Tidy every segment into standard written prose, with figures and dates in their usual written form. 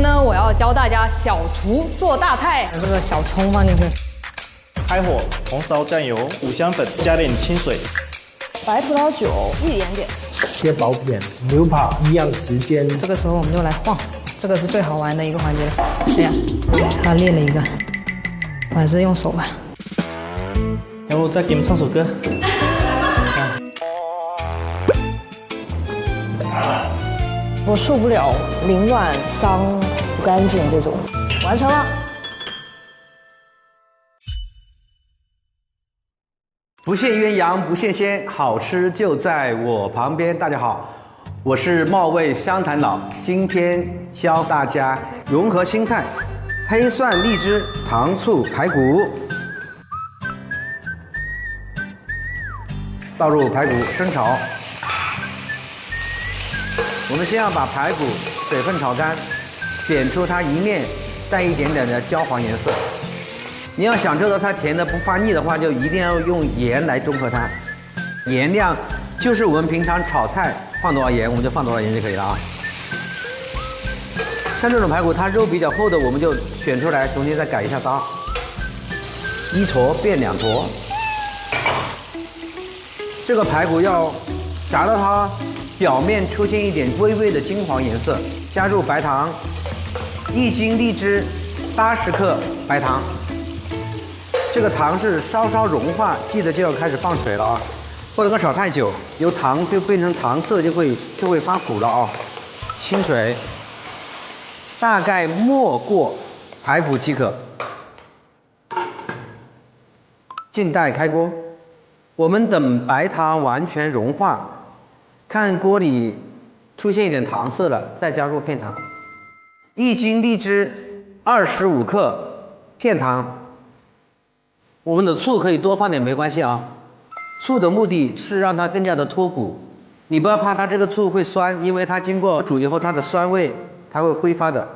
呢，我要教大家小厨做大菜。这个小葱放进去，开火，红烧酱油、五香粉，加点清水，白葡萄酒一点点，切薄片，牛扒一样时间。这个时候我们就来晃，这个是最好玩的一个环节了。这样，他裂了一个，我还是用手吧。要不再给你们唱首歌？我受不了凌乱、脏、不干净这种。完成了。不羡鸳鸯不羡仙，好吃就在我旁边。大家好，我是茂味湘潭佬，今天教大家融合新菜黑蒜荔枝糖醋排骨。倒入排骨生炒。我们先要把排骨水分炒干，点出它一面带一点点的焦黄颜色。你要想这道菜甜的不发腻的话，就一定要用盐来中和它。盐量就是我们平常炒菜放多少盐，我们就放多少盐就可以了啊。像这种排骨，它肉比较厚的，我们就选出来，中间再改一下刀，一坨变两坨。这个排骨要炸到它表面出现一点微微的金黄颜色，加入白糖，1斤荔枝，80克白糖。这个糖是稍稍融化，记得就要开始放水了啊，不能够炒太久，由糖就变成糖色就会发苦了啊。清水大概没过排骨即可。静待开锅，我们等白糖完全融化。看锅里出现一点糖色了，再加入片糖。1斤荔枝，25克片糖。我们的醋可以多放点没关系啊。醋的目的是让它更加的脱骨，你不要怕它这个醋会酸，因为它经过煮以后，它的酸味它会挥发的。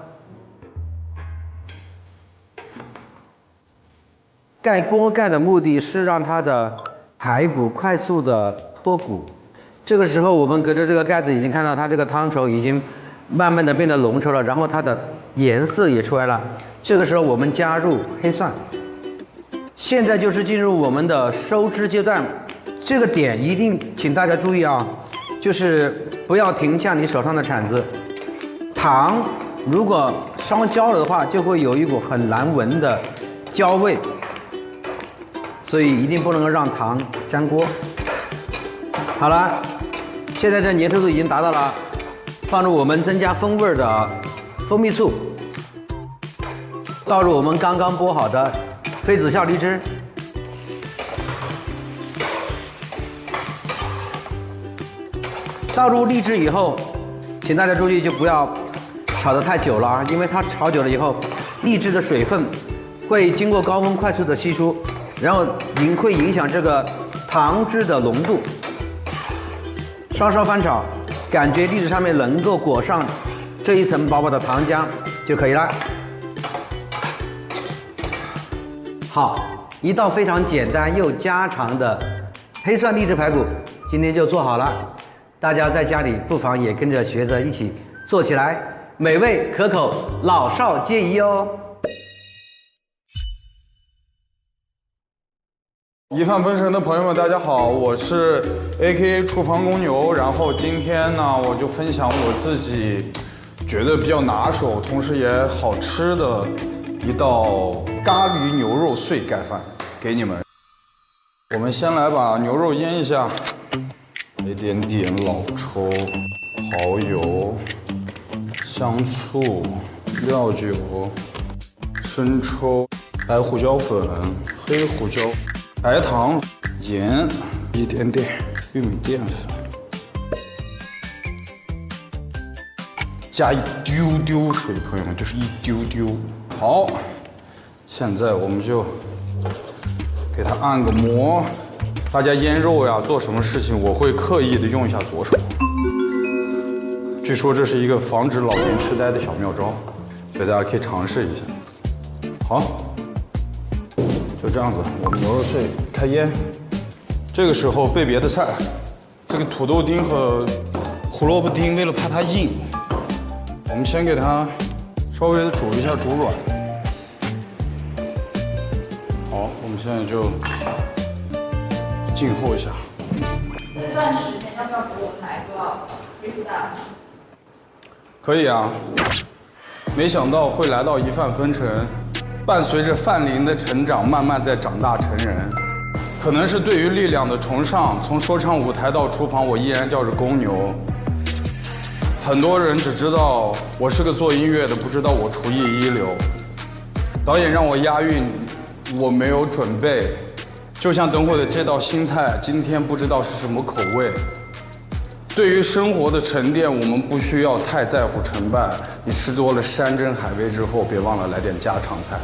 盖锅盖的目的是让它的排骨快速的脱骨。这个时候，我们隔着这个盖子已经看到它这个汤稠已经慢慢的变得浓稠了，然后它的颜色也出来了。这个时候我们加入黑蒜。现在就是进入我们的收汁阶段，这个点一定请大家注意啊，就是不要停下你手上的铲子。糖如果烧焦了的话，就会有一股很难闻的焦味，所以一定不能够让糖粘锅。好了，现在这粘稠度已经达到了，放入我们增加风味的蜂蜜醋，倒入我们刚刚剥好的妃子笑荔枝，倒入荔枝以后，请大家注意就不要炒得太久了啊，因为它炒久了以后，荔枝的水分会经过高温快速的析出，然后会影响这个糖汁的浓度。稍稍翻炒，感觉荔枝上面能够裹上这一层薄薄的糖浆就可以了。好，一道非常简单又家常的黑蒜荔枝排骨，今天就做好了。大家在家里不妨也跟着学着一起做起来，美味可口，老少皆宜哦。一饭分神的朋友们，大家好，我是 AKA 厨房公牛。然后今天呢，我就分享我自己觉得比较拿手，同时也好吃的一道咖喱牛肉碎盖饭给你们。我们先来把牛肉腌一下，一点点老抽、蚝油、香醋、料酒、生抽、白胡椒粉、黑胡椒。白糖、盐，一点点玉米淀粉，加一丢丢水，朋友们，就是一丢丢。好，现在我们就给它按个摩。大家腌肉呀，做什么事情我会刻意的用一下左手。据说这是一个防止老年痴呆的小妙招，所以大家可以尝试一下。好。就这样子，我们牛肉碎开腌。这个时候备别的菜，这个土豆丁和胡萝卜丁，为了怕它硬，我们先给它稍微的煮一下，煮软。好，我们现在就静候一下。这段时间要不要给我们来个 freestyle？ 可以啊，没想到会来到一饭分成，伴随着范林的成长，慢慢在长大成人。可能是对于力量的崇尚，从说唱舞台到厨房，我依然叫着公牛。很多人只知道我是个做音乐的，不知道我厨艺一流。导演让我押韵，我没有准备。就像等会的这道新菜，今天不知道是什么口味。对于生活的沉淀，我们不需要太在乎成败。你吃多了山珍海味之后，别忘了来点家常菜。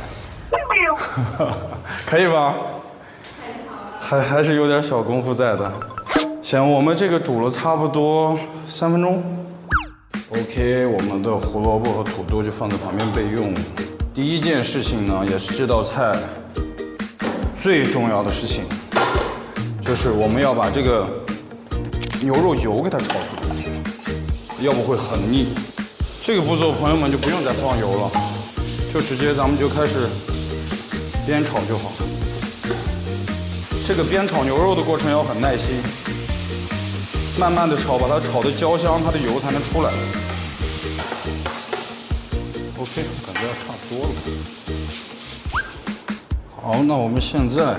可以吧？还是有点小功夫在的。行，我们这个煮了差不多3分钟。OK， 我们的胡萝卜和土豆就放在旁边备用。第一件事情呢，也是这道菜最重要的事情，就是我们要把这个牛肉油给它炒出来，要不会很腻。这个步骤朋友们就不用再放油了，就直接咱们就开始煸炒就好。这个煸炒牛肉的过程要很耐心，慢慢的炒，把它炒的焦香，它的油才能出来。OK， 感觉差不多了。好，那我们现在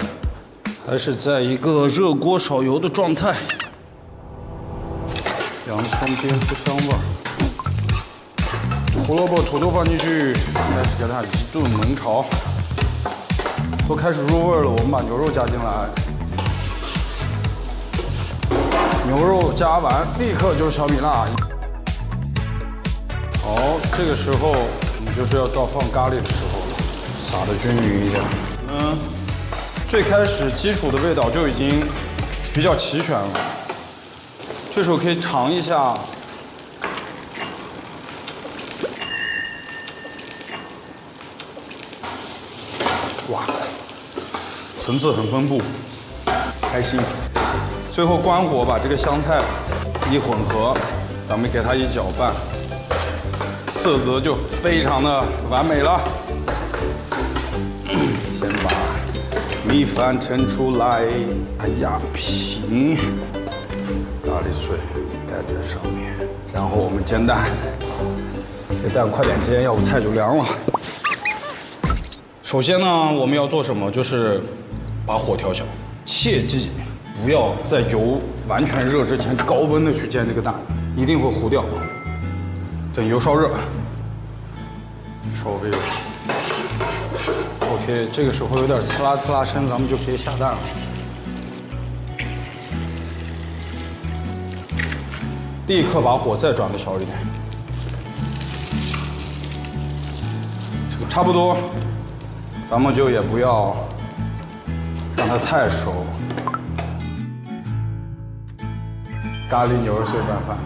还是在一个热锅烧油的状态，洋葱煸出香味儿，胡萝卜、土豆放进去，开始给它一顿猛炒。都开始入味了，我们把牛肉加进来。牛肉加完，立刻就是小米辣。好，这个时候你就是要到放咖喱的时候了，撒得均匀一点。最开始基础的味道就已经比较齐全了。这时候可以尝一下。哇，层次很丰富，开心。最后关火，把这个香菜一混合，咱们给它一搅拌，色泽就非常的完美了。先把米饭盛出来，压平，咖喱水盖在上面，然后我们煎蛋，这蛋快点煎，要不菜就凉了。首先呢，我们要做什么？就是把火调小，切记不要在油完全热之前高温的去煎这个蛋，一定会糊掉。等油烧热，稍微OK， 这个时候有点呲啦呲啦声，咱们就可以下蛋了。立刻把火再转的小一点，差不多。咱们就也不要让它太熟。咖喱牛肉碎拌饭，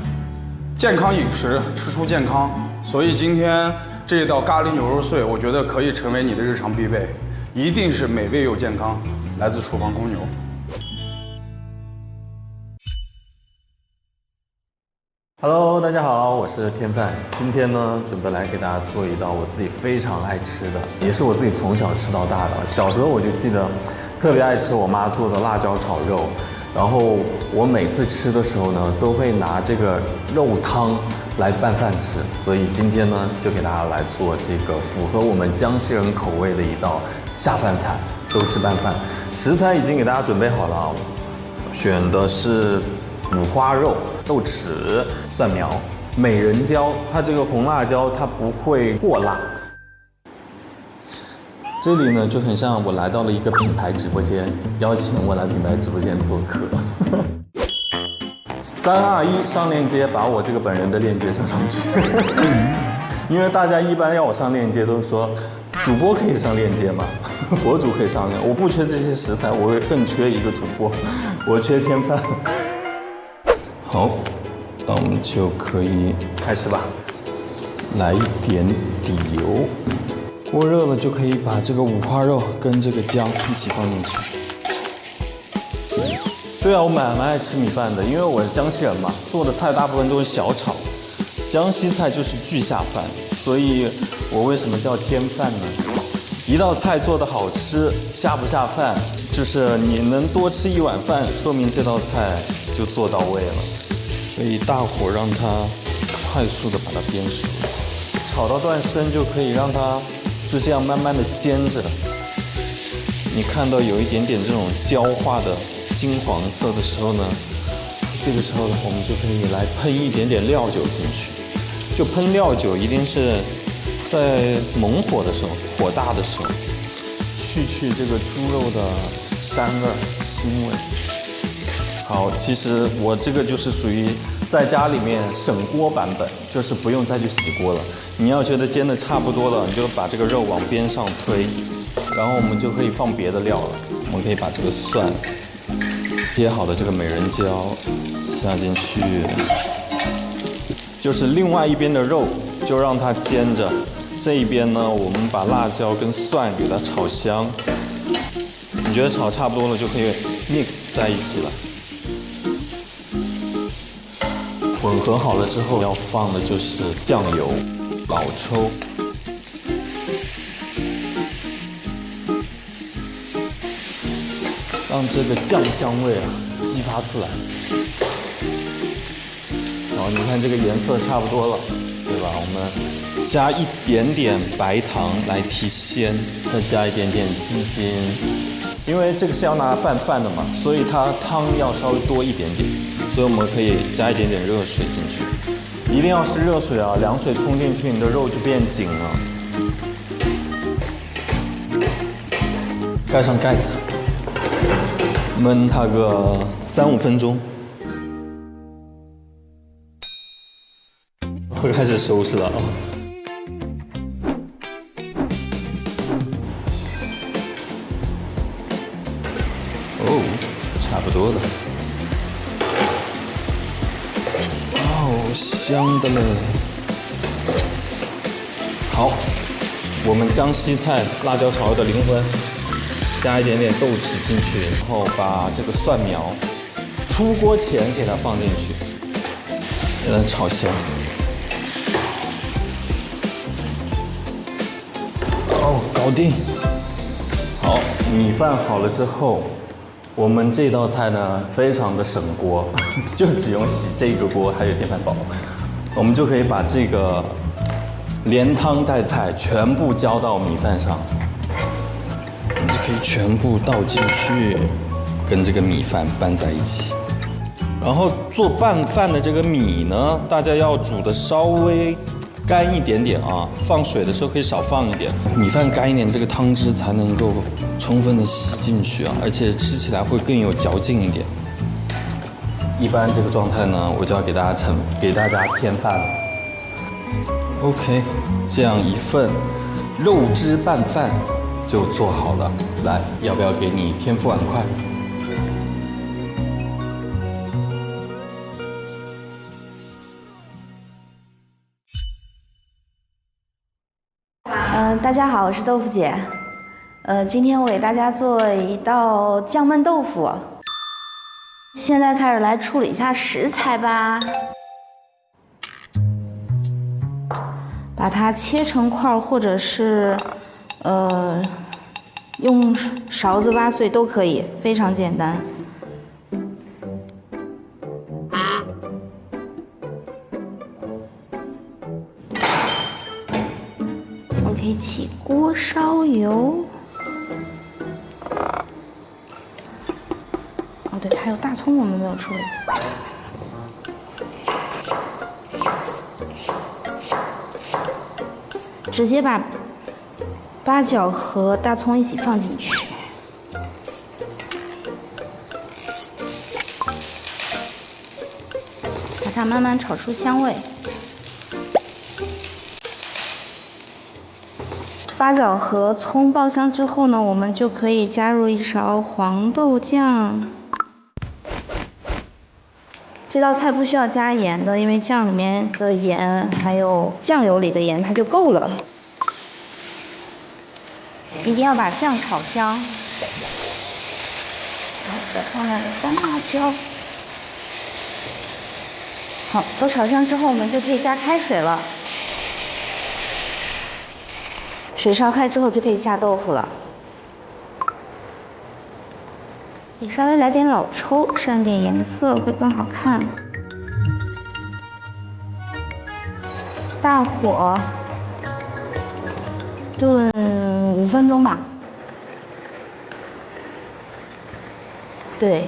健康饮食，吃出健康。所以今天这一道咖喱牛肉碎，我觉得可以成为你的日常必备，一定是美味又健康。来自厨房公牛。Hello， 大家好，我是天范。今天呢，准备来给大家做一道我自己非常爱吃的，也是我自己从小吃到大的。小时候我就记得特别爱吃我妈做的辣椒炒肉，然后我每次吃的时候呢，都会拿这个肉汤来拌饭吃。所以今天呢，就给大家来做这个符合我们江西人口味的一道下饭菜——豆豉拌饭。食材已经给大家准备好了啊，选的是五花肉、豆豉、蒜苗、美人椒，它这个红辣椒它不会过辣。这里呢就很像我来到了一个品牌直播间，邀请我来品牌直播间做客。3、2、1，上链接，把我这个本人的链接上去。因为大家一般要我上链接都是说，主播可以上链接吗？博主可以上链，我不缺这些食材，我更缺一个主播，我缺天饭。好，那我们就可以开始吧。来一点底油，锅热了就可以把这个五花肉跟这个姜一起放进去。对啊，我蛮爱吃米饭的，因为我是江西人嘛，做的菜大部分都是小炒，江西菜就是巨下饭，所以我为什么叫天饭呢？一道菜做得好吃，下不下饭，就是你能多吃一碗饭，说明这道菜就做到位了。所以大火让它快速的把它煸熟，炒到断生就可以让它就这样慢慢的煎着。你看到有一点点这种焦化的金黄色的时候呢，这个时候我们就可以来喷一点点料酒进去。就喷料酒一定是在猛火的时候，火大的时候，去这个猪肉的膻味、腥味。好，其实我这个就是属于在家里面省锅版本，就是不用再去洗锅了。你要觉得煎的差不多了，你就把这个肉往边上推，然后我们就可以放别的料了。我们可以把这个蒜切好的这个美人椒下进去。就是另外一边的肉就让它煎着，这一边呢，我们把辣椒跟蒜给它炒香。你觉得炒差不多了，就可以 mix 在一起了。混合好了之后，要放的就是酱油、老抽。让这个酱香味激发出来。好，你看这个颜色差不多了，对吧？我们加一点点白糖来提鲜，再加一点点鸡精，因为这个是要拿来拌饭的嘛，所以它汤要稍微多一点点，所以我们可以加一点点热水进去，一定要是热水啊，凉水冲进去，你的肉就变紧了。盖上盖子，焖它个3-5分钟。我开始收拾了啊！哦，差不多了。哦，香的嘞！好，我们江西菜辣椒炒肉的灵魂，加一点点豆豉进去，然后把这个蒜苗出锅前给它放进去，给它炒香。哦，搞定。好，米饭好了之后，我们这道菜呢非常的省锅，就只用洗这个锅，还有电饭煲，我们就可以把这个连汤带菜全部浇到米饭上，我们就可以全部倒进去，跟这个米饭拌在一起。然后做拌饭的这个米呢，大家要煮的稍微干一点点啊，放水的时候可以少放一点，米饭干一点，这个汤汁才能够充分的吸进去啊，而且吃起来会更有嚼劲一点。一般这个状态呢，我就要给大家添饭了。OK， 这样一份肉汁拌饭就做好了。来，要不要给你添副碗筷？大家好，我是豆腐姐。今天我给大家做一道酱焖豆腐。现在开始来处理一下食材吧，把它切成块或者是用勺子挖碎都可以，非常简单。OK， 起锅烧油。哦，对，还有大葱我们没有处理。直接把八角和大葱一起放进去。把它慢慢炒出香味。八角和葱爆香之后呢，我们就可以加入一勺黄豆酱。这道菜不需要加盐的，因为酱里面的盐还有酱油里的盐它就够了。一定要把酱炒香。然后再放上干辣椒。好，都炒香之后，我们就可以加开水了。水烧开之后就可以下豆腐了。你稍微来点老抽，上点颜色会更好看。大火炖5分钟吧。对，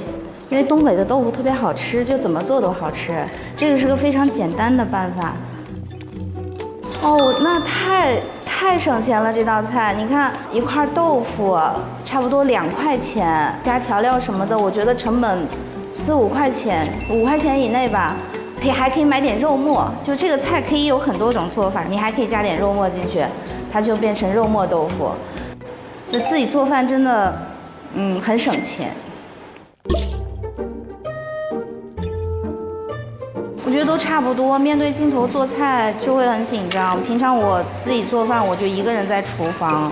因为东北的豆腐特别好吃，就怎么做都好吃。这个是个非常简单的办法。哦，那太省钱了这道菜。你看一块豆腐差不多2块钱，加调料什么的，我觉得成本4、5块钱，5块钱以内吧。还可以买点肉末，就这个菜可以有很多种做法，你还可以加点肉末进去，它就变成肉末豆腐。就自己做饭真的，很省钱。我觉得都差不多，面对镜头做菜就会很紧张。平常我自己做饭，我就一个人在厨房，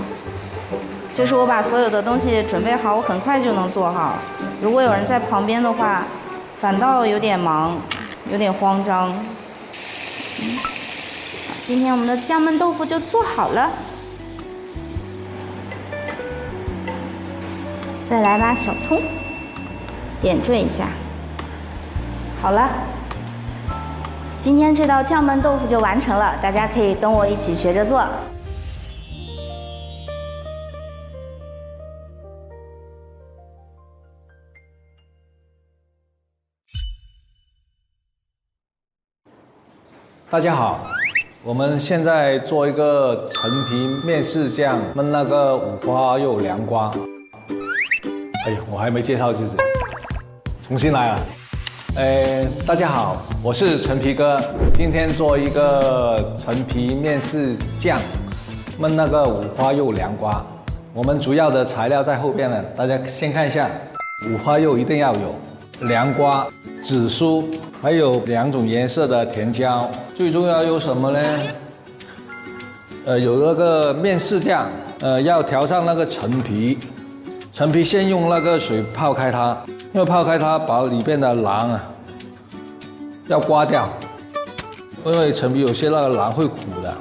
就是我把所有的东西准备好，我很快就能做好。如果有人在旁边的话，反倒有点忙，有点慌张。好，今天我们的酱焖豆腐就做好了。再来把小葱点缀一下。好了。今天这道酱焖豆腐就完成了，大家可以跟我一起学着做。大家好，我们现在做一个陈皮面试酱焖那个五花肉凉瓜。哎呀，我还没介绍自己，重新来啊！大家好，我是陈皮哥，今天做一个陈皮面试酱焖那个五花肉凉瓜。我们主要的材料在后边呢，大家先看一下，五花肉一定要有，凉瓜、紫苏，还有2种颜色的甜椒。最重要有什么呢？有那个面试酱，要调上那个陈皮，陈皮先用那个水泡开它。因为泡开它，把里边的瓤要刮掉，因为陈皮有些那个瓤会苦的，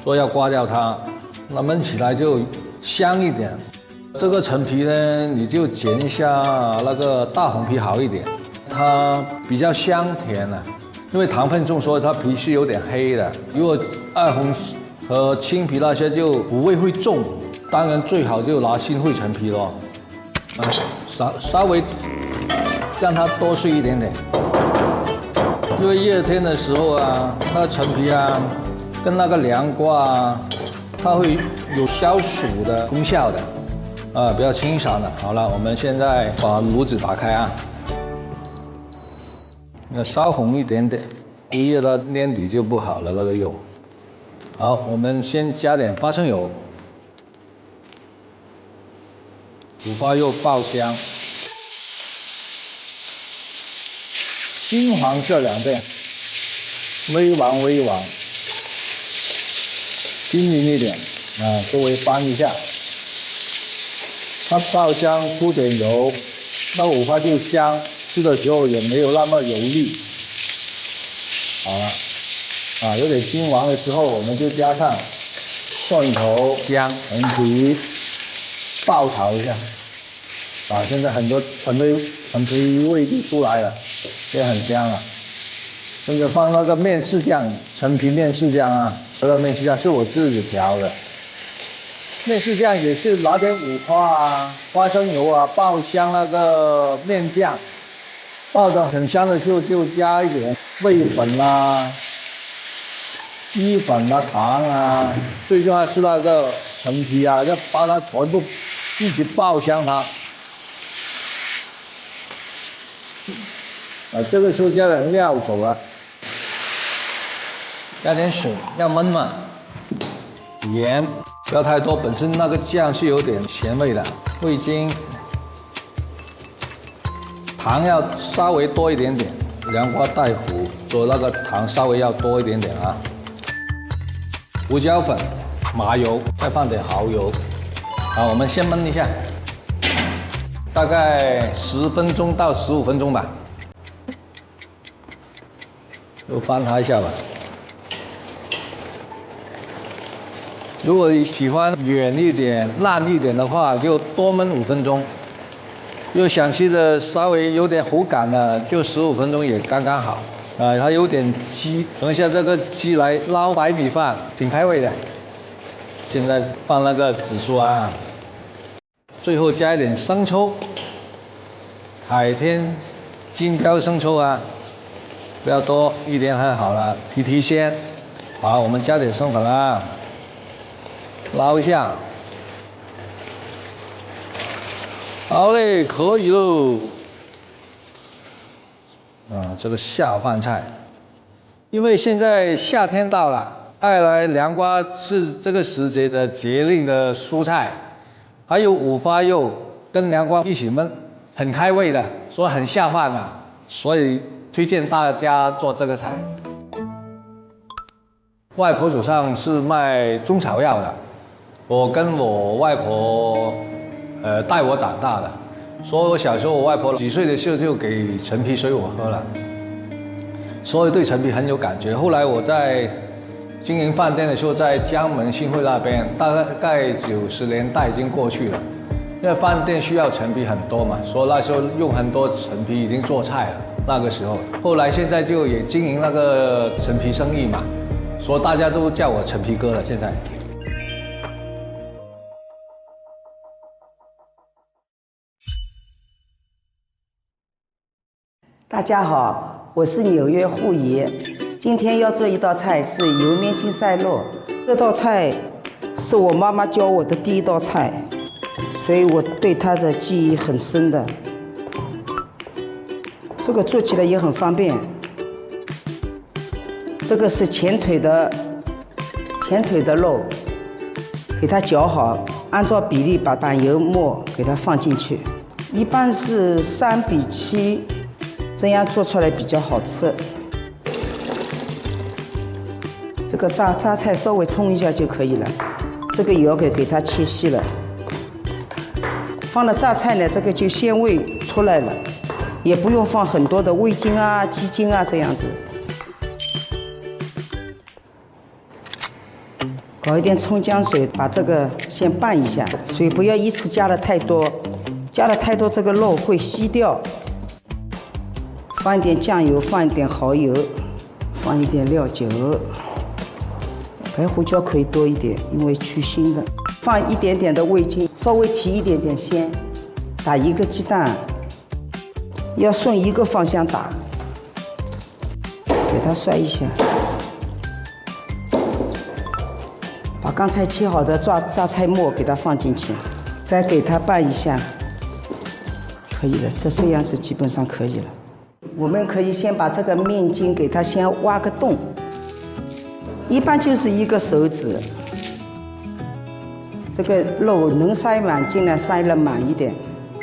所以要刮掉它，那焖起来就香一点。这个陈皮呢，你就拣一下那个大红皮好一点，它比较香甜啊，因为糖分重，所以它皮是有点黑的。如果二红和青皮那些就苦味会重，当然最好就拿新会陈皮咯，稍微让它多碎一点点，因为热天的时候啊，那个陈皮啊，跟那个凉瓜啊，它会有消暑的功效的，比较清爽的。好了，我们现在把炉子打开啊，那烧红一点点，一热到粘底就不好了那个肉。好，我们先加点花生油，五花肉爆香。金黄色2遍，微黄，均匀一点周围翻一下。它爆香，出点油，那五花就香，吃的时候也没有那么油腻。好了，有点金黄的时候，我们就加上蒜头、姜、陈皮，爆炒一下。现在很多陈皮味就出来了，也很香了。现在放那个面试酱，陈皮面试酱啊，这个面试酱是我自己调的。面试酱也是拿点五花啊、花生油啊，爆香那个面酱，爆得很香的时候就加一点味粉啦、鸡粉啦、糖啊，最重要是那个陈皮啊，要把它全部一起爆香它。这个时候加点料酒了，加点水，要焖嘛。盐不要太多，本身那个酱是有点咸味的。味精，糖要稍微多一点点，凉瓜带苦，所以那个糖稍微要多一点点啊。胡椒粉、麻油，再放点蚝油。好，我们先焖一下，大概10分钟到15分钟吧。就翻它一下吧。如果你喜欢软一点、烂一点的话，就多焖5分钟；又想吃的稍微有点糊感的，就15分钟也刚刚好。还有点鸡，等一下这个鸡来捞白米饭，挺开胃的。现在放那个紫苏啊，最后加一点生抽，海天金标生抽啊，不要多，一点很好了，提鲜。好，我们加点生粉啊。捞一下，好嘞，可以喽。这个下饭菜，因为现在夏天到了，爱来凉瓜是这个时节的节令的蔬菜，还有五花肉跟凉瓜一起焖，很开胃的，所以很下饭啊，所以推荐大家做这个菜。外婆手上是卖中草药的。我跟我外婆，带我长大的，所以我小时候我外婆几岁的时候就给陈皮水我喝了，所以对陈皮很有感觉。后来我在经营饭店的时候，在江门新会那边，大概90年代已经过去了，因为饭店需要陈皮很多嘛，所以那时候用很多陈皮已经做菜了。那个时候，后来现在就也经营那个陈皮生意嘛，所以大家都叫我陈皮哥了。现在。大家好，我是纽约户爷。今天要做一道菜是油面筋塞肉。这道菜是我妈妈教我的第一道菜，所以我对它的记忆很深的。这个做起来也很方便。这个是前腿的肉，给它搅好，按照比例把板油末给它放进去，一般是3比7。这样做出来比较好吃。这个榨菜稍微冲一下就可以了。这个也要给它切细了。放了榨菜呢，这个就鲜味出来了，也不用放很多的味精啊、鸡精啊这样子。搞一点葱姜水，把这个先拌一下，水不要一次加的太多，加的太多这个肉会稀掉。放一点酱油，放一点蚝油，放一点料酒，白胡椒可以多一点，因为去腥的。放一点点的味精，稍微提一点点鲜。打1个鸡蛋，要顺一个方向打，给它摔一下。把刚才切好的榨菜末给它放进去，再给它拌一下，可以了。这样子基本上可以了。我们可以先把这个面筋给它先挖个洞，一般就是1个手指。这个肉能塞满尽量塞得满一点，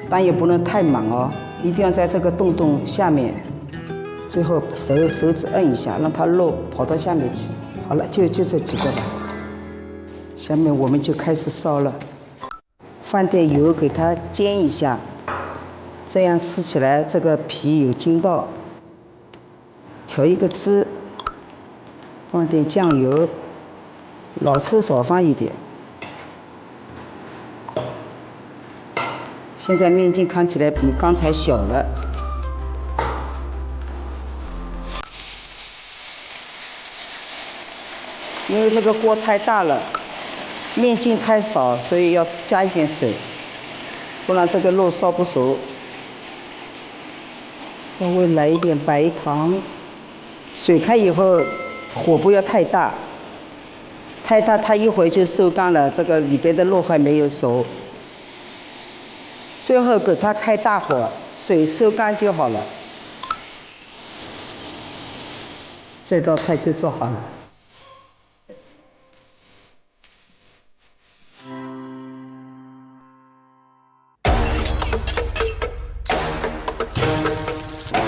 但也不能太满哦，一定要在这个洞下面。最后手指摁一下，让它肉跑到下面去。好了，就这几个吧。下面我们就开始烧了，放点油给它煎一下。这样吃起来这个皮有筋道。调一个汁，放点酱油，老抽少放一点。现在面筋看起来比刚才小了。因为这个锅太大了，面筋太少，所以要加一点水，不然这个肉烧不熟。稍微来一点白糖，水开以后火不要太大，太大它一会儿就收干了，这个里边的肉还没有熟。最后给它开大火，水收干就好了。这道菜就做好了。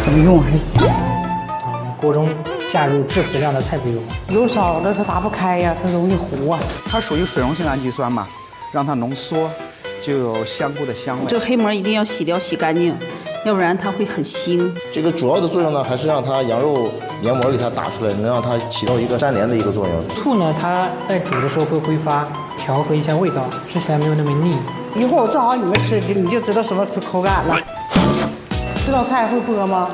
怎么用啊？锅中下入致死量的菜籽油，油少了它炸不开呀，它容易糊啊。它属于水溶性氨基酸嘛，让它浓缩，就有香菇的香味。这个黑膜一定要洗掉、洗干净，要不然它会很腥。这个主要的作用呢，还是让它羊肉黏膜给它打出来，能让它起到一个粘连的一个作用。醋呢，它在煮的时候会挥发，调和一下味道，吃起来没有那么腻。一会儿我做好你们吃，你就知道什么口感了。这道菜会不饿吗？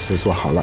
就做好了。